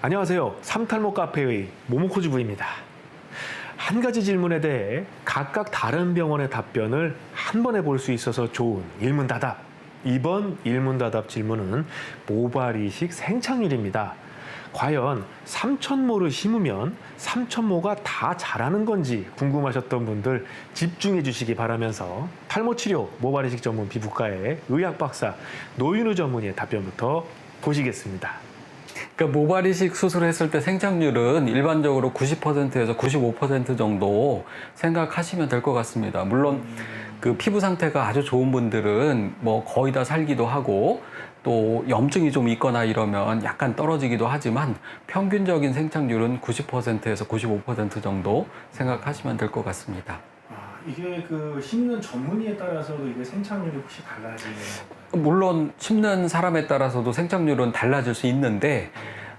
안녕하세요. 삼탈모 카페의 모모코 부입니다. 한 가지 질문에 대해 각각 다른 병원의 답변을 한 번에 볼 수 있어서 좋은 일문다답. 이번 일문다답 질문은 모발이식 생착률입니다. 과연 삼천모를 심으면 삼천모가 다 자라는 건지 궁금하셨던 분들 집중해 주시기 바라면서 탈모치료 모발이식 전문 피부과의 의학박사 노윤우 전문의의 답변부터 보시겠습니다. 그러니까 모발이식 수술했을 때 생착률은 일반적으로 90%에서 95% 정도 생각하시면 될 것 같습니다. 물론 그 피부 상태가 아주 좋은 분들은 뭐 거의 다 살기도 하고 또 염증이 좀 있거나 이러면 약간 떨어지기도 하지만 평균적인 생착률은 90%에서 95% 정도 생각하시면 될 것 같습니다. 이게 그 심는 전문의에 따라서도 이게 생착률이 혹시 달라지는 건가요? 물론 심는 사람에 따라서도 생착률은 달라질 수 있는데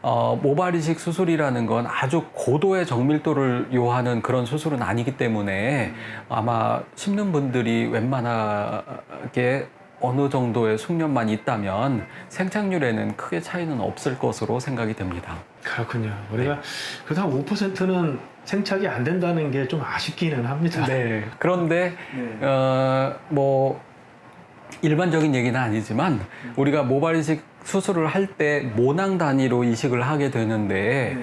모발이식 수술이라는 건 아주 고도의 정밀도를 요하는 그런 수술은 아니기 때문에 아마 심는 분들이 웬만하게 어느 정도의 숙련만 있다면 생착률에는 크게 차이는 없을 것으로 생각이 됩니다. 그렇군요. 우리가 그래도 한 5%는 생착이 안 된다는 게 좀 아쉽기는 합니다. 네. 그런데 뭐 일반적인 얘기는 아니지만 우리가 모발이식 수술을 할 때 모낭 단위로 이식을 하게 되는데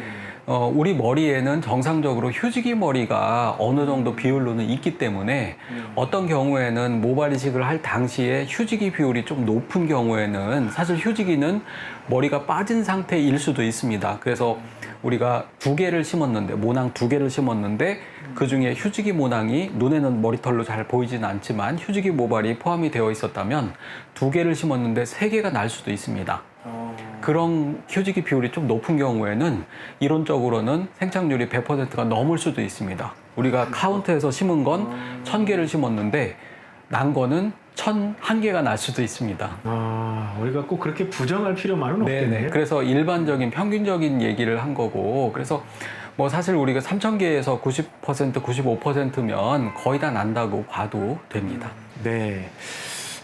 우리 머리에는 정상적으로 휴지기 머리가 어느 정도 비율로는 있기 때문에 어떤 경우에는 모발이식을 할 당시에 휴지기 비율이 좀 높은 경우에는 사실 휴지기는 머리가 빠진 상태일 수도 있습니다. 그래서 우리가 두 개를 심었는데 모낭 두 개를 심었는데 그중에 휴지기 모낭이 눈에는 머리털로 잘 보이지는 않지만 휴지기 모발이 포함이 되어 있었다면 두 개를 심었는데 세 개가 날 수도 있습니다. 그런 휴지기 비율이 좀 높은 경우에는 이론적으로는 생착률이 100%가 넘을 수도 있습니다. 우리가 카운트해서 심은 건 1000개를 심었는데 난 거는 1001개가 날 수도 있습니다. 우리가 꼭 그렇게 부정할 필요만은 없겠네요. 그래서 일반적인 평균적인 얘기를 한 거고, 그래서 뭐 사실 우리가 3000개에서 90%, 95%면 거의 다 난다고 봐도 됩니다. 네.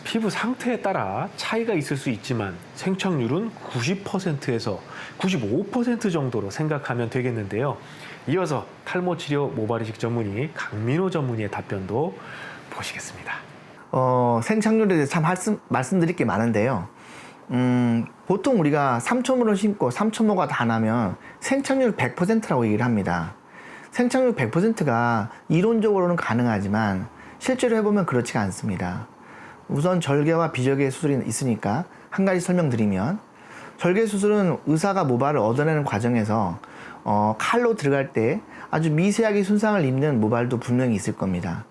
피부 상태에 따라 차이가 있을 수 있지만 생착률은 90%에서 95% 정도로 생각하면 되겠는데요. 이어서 탈모치료 모발이식 전문의 강민호 전문의의 답변도 보시겠습니다. 생착률에 대해서 참 말씀드릴 게 많은데요. 보통 우리가 삼천모를 심고 삼천모가 다 나면 생착률 100%라고 얘기를 합니다. 생착률 100%가 이론적으로는 가능하지만 실제로 해보면 그렇지가 않습니다. 우선 절개와 비절개 수술이 있으니까 한 가지 설명드리면, 절개 수술은 의사가 모발을 얻어내는 과정에서 칼로 들어갈 때 아주 미세하게 손상을 입는 모발도 분명히 있을 겁니다.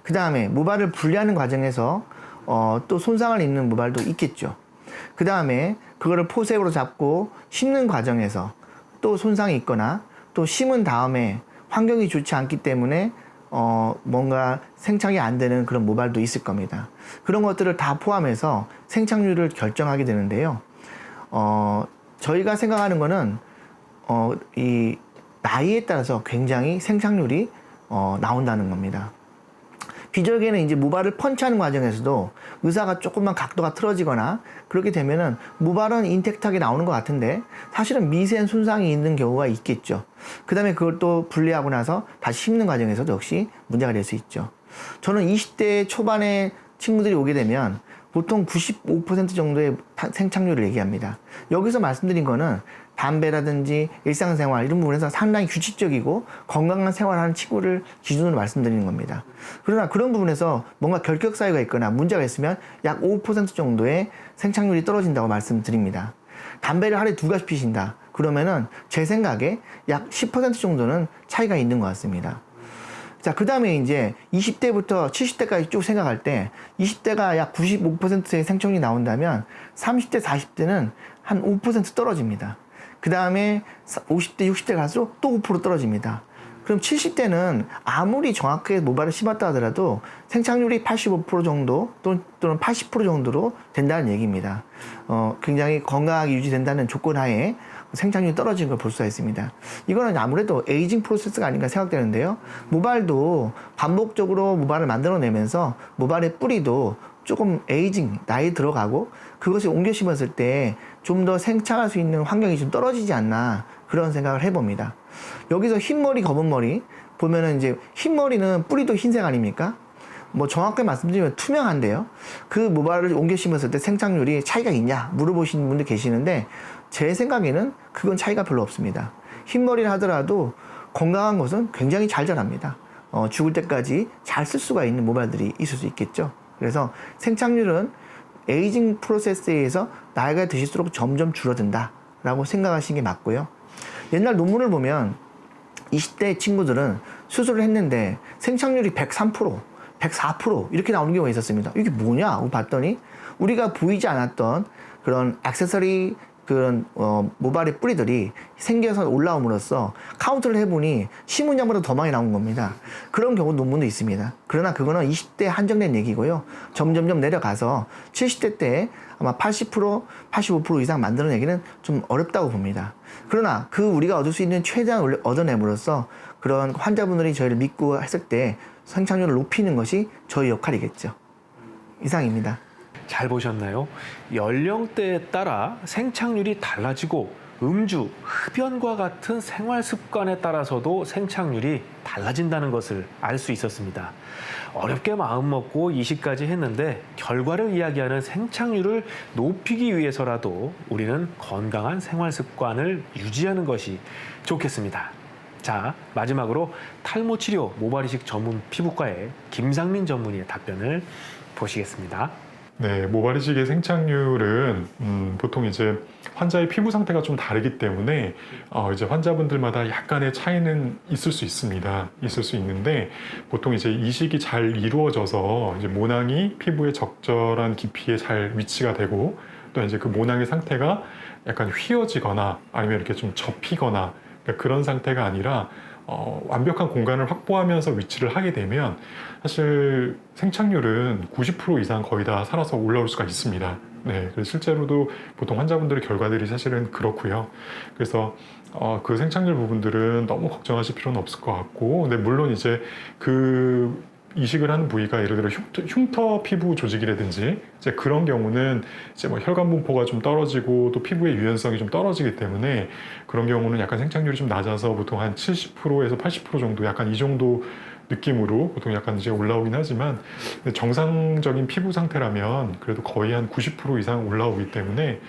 그 다음에 모발을 분리하는 과정에서 또 손상을 입는 모발도 있겠죠. 그 다음에 그거를 포색으로 잡고 심는 과정에서 또 손상이 있거나 또 심은 다음에 환경이 좋지 않기 때문에 뭔가 생착이 안 되는 그런 모발도 있을 겁니다. 그런 것들을 다 포함해서 생착률을 결정하게 되는데요. 저희가 생각하는 거는 이 나이에 따라서 굉장히 생착률이 나온다는 겁니다. 비절개는 이제 모발을 펀치하는 과정에서도 의사가 조금만 각도가 틀어지거나 그렇게 되면은 모발은 인택트하게 나오는 것 같은데 사실은 미세한 손상이 있는 경우가 있겠죠. 그 다음에 그걸 또 분리하고 나서 다시 심는 과정에서도 역시 문제가 될 수 있죠. 저는 20대 초반에 친구들이 오게 되면 보통 95% 정도의 생착률을 얘기합니다. 여기서 말씀드린 거는 담배라든지 일상생활 이런 부분에서 상당히 규칙적이고 건강한 생활하는 친구를 기준으로 말씀드리는 겁니다. 그러나 그런 부분에서 뭔가 결격 사유가 있거나 문제가 있으면 약 5% 정도의 생착률이 떨어진다고 말씀드립니다. 담배를 하루에 2가지 피신다. 그러면은 제 생각에 약 10% 정도는 차이가 있는 것 같습니다. 자, 그 다음에 이제 20대부터 70대까지 쭉 생각할 때 20대가 약 95%의 생착률이 나온다면 30대, 40대는 한 5% 떨어집니다. 그 다음에 50대, 60대 갈수록 또 5% 떨어집니다. 그럼 70대는 아무리 정확하게 모발을 심었다 하더라도 생착률이 85% 정도 또는 80% 정도로 된다는 얘기입니다. 굉장히 건강하게 유지된다는 조건 하에 생착률이 떨어지는 걸 볼 수가 있습니다. 이거는 아무래도 에이징 프로세스가 아닌가 생각되는데요. 모발도 반복적으로 모발을 만들어내면서 모발의 뿌리도 조금 에이징, 나이 들어가고 그것이 옮겨 심었을 때 좀 더 생착할 수 있는 환경이 좀 떨어지지 않나 그런 생각을 해봅니다. 여기서 흰머리, 검은머리 보면은 이제 흰머리는 뿌리도 흰색 아닙니까? 뭐 정확하게 말씀드리면 투명한데요. 그 모발을 옮겨 심었을 때 생착률이 차이가 있냐 물어보시는 분들 계시는데 제 생각에는 그건 차이가 별로 없습니다. 흰머리를 하더라도 건강한 것은 굉장히 잘 자랍니다. 죽을 때까지 잘 쓸 수가 있는 모발들이 있을 수 있겠죠. 그래서 생착률은 에이징 프로세스에 의해서 나이가 드실수록 점점 줄어든다 라고 생각하시는 게 맞고요. 옛날 논문을 보면 20대 친구들은 수술을 했는데 생착률이 103%, 104% 이렇게 나오는 경우가 있었습니다. 이게 뭐냐 하고 봤더니 우리가 보이지 않았던 그런 액세서리 그런 모발의 뿌리들이 생겨서 올라옴으로써 카운트를 해보니 시문양보다 더 많이 나온 겁니다. 그런 경우 논문도 있습니다. 그러나 그거는 20대에 한정된 얘기고요. 점점점 내려가서 70대 때 아마 80%, 85% 이상 만들어내기는 좀 어렵다고 봅니다. 그러나 그 우리가 얻을 수 있는 최대한을 얻어냄으로써 그런 환자분들이 저희를 믿고 했을 때 생착률을 높이는 것이 저희 역할이겠죠. 이상입니다. 잘 보셨나요? 연령대에 따라 생착률이 달라지고 음주, 흡연과 같은 생활 습관에 따라서도 생착률이 달라진다는 것을 알 수 있었습니다. 어렵게 마음먹고 이식까지 했는데 결과를 이야기하는 생착률을 높이기 위해서라도 우리는 건강한 생활 습관을 유지하는 것이 좋겠습니다. 자, 마지막으로 탈모 치료 모발 이식 전문 피부과의 김상민 전문의의 답변을 보시겠습니다. 네, 모발 이식의 생착률은 보통 이제 환자의 피부 상태가 좀 다르기 때문에 이제 환자분들마다 약간의 차이는 있을 수 있습니다. 있을 수 있는데 보통 이제 이식이 잘 이루어져서 이제 모낭이 피부의 적절한 깊이에 잘 위치가 되고 또 이제 그 모낭의 상태가 약간 휘어지거나 아니면 이렇게 좀 접히거나 그러니까 그런 상태가 아니라 완벽한 공간을 확보하면서 위치를 하게 되면 사실 생착률은 90% 이상 거의 다 살아서 올라올 수가 있습니다. 네, 그래서 실제로도 보통 환자분들의 결과들이 사실은 그렇고요. 그래서 그 생착률 부분들은 너무 걱정하실 필요는 없을 것 같고, 근데 물론 이제 그 이식을 하는 부위가 예를 들어 흉터 피부 조직이라든지 이제 그런 경우는 이제 뭐 혈관 분포가 좀 떨어지고 또 피부의 유연성이 좀 떨어지기 때문에 그런 경우는 약간 생착률이 좀 낮아서 보통 한 70%에서 80% 정도 약간 이 정도 느낌으로 보통 약간 이제 올라오긴 하지만 정상적인 피부 상태라면 그래도 거의 한 90% 이상 올라오기 때문에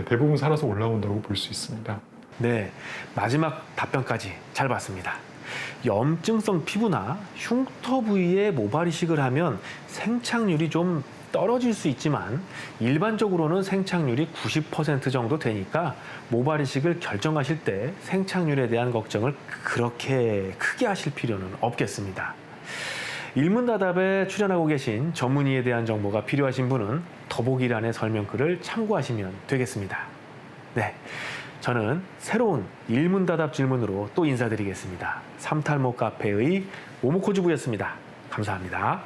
대부분 살아서 올라온다고 볼 수 있습니다. 네, 마지막 답변까지 잘 봤습니다. 염증성 피부나 흉터 부위에 모발 이식을 하면 생착률이 좀 떨어질 수 있지만 일반적으로는 생착률이 90% 정도 되니까 모발 이식을 결정하실 때 생착률에 대한 걱정을 그렇게 크게 하실 필요는 없겠습니다. 일문다답에 출연하고 계신 전문의에 대한 정보가 필요하신 분은 더보기란의 설명글을 참고하시면 되겠습니다. 네, 저는 새로운 일문다답 질문으로 또 인사드리겠습니다. 삼탈모 카페의 모모코즈부였습니다. 감사합니다.